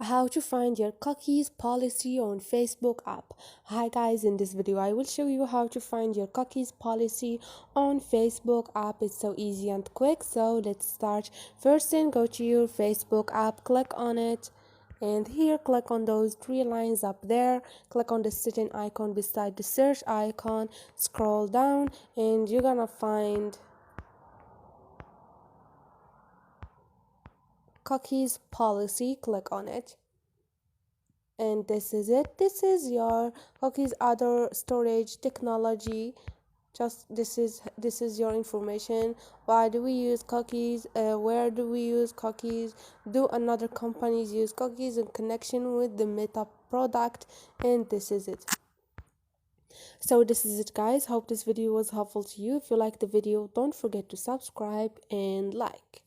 How to find your cookies policy on Facebook app. Hi guys, in this video I will show you how to find your cookies policy on Facebook app. It's so easy and quick, so let's start. First thing, go to your Facebook app, click on it, and here click on those three lines up there, click on the setting icon beside the search icon, scroll down, and you're gonna find cookies policy. Click on it, and this is it. This is your cookies other storage technology. Just this is your information. Why do we use cookies? Where do we use cookies? Do another companies use cookies in connection with the Meta product? And this is it. So this is it guys, hope this video was helpful to you. If you like the video, don't forget to subscribe and like.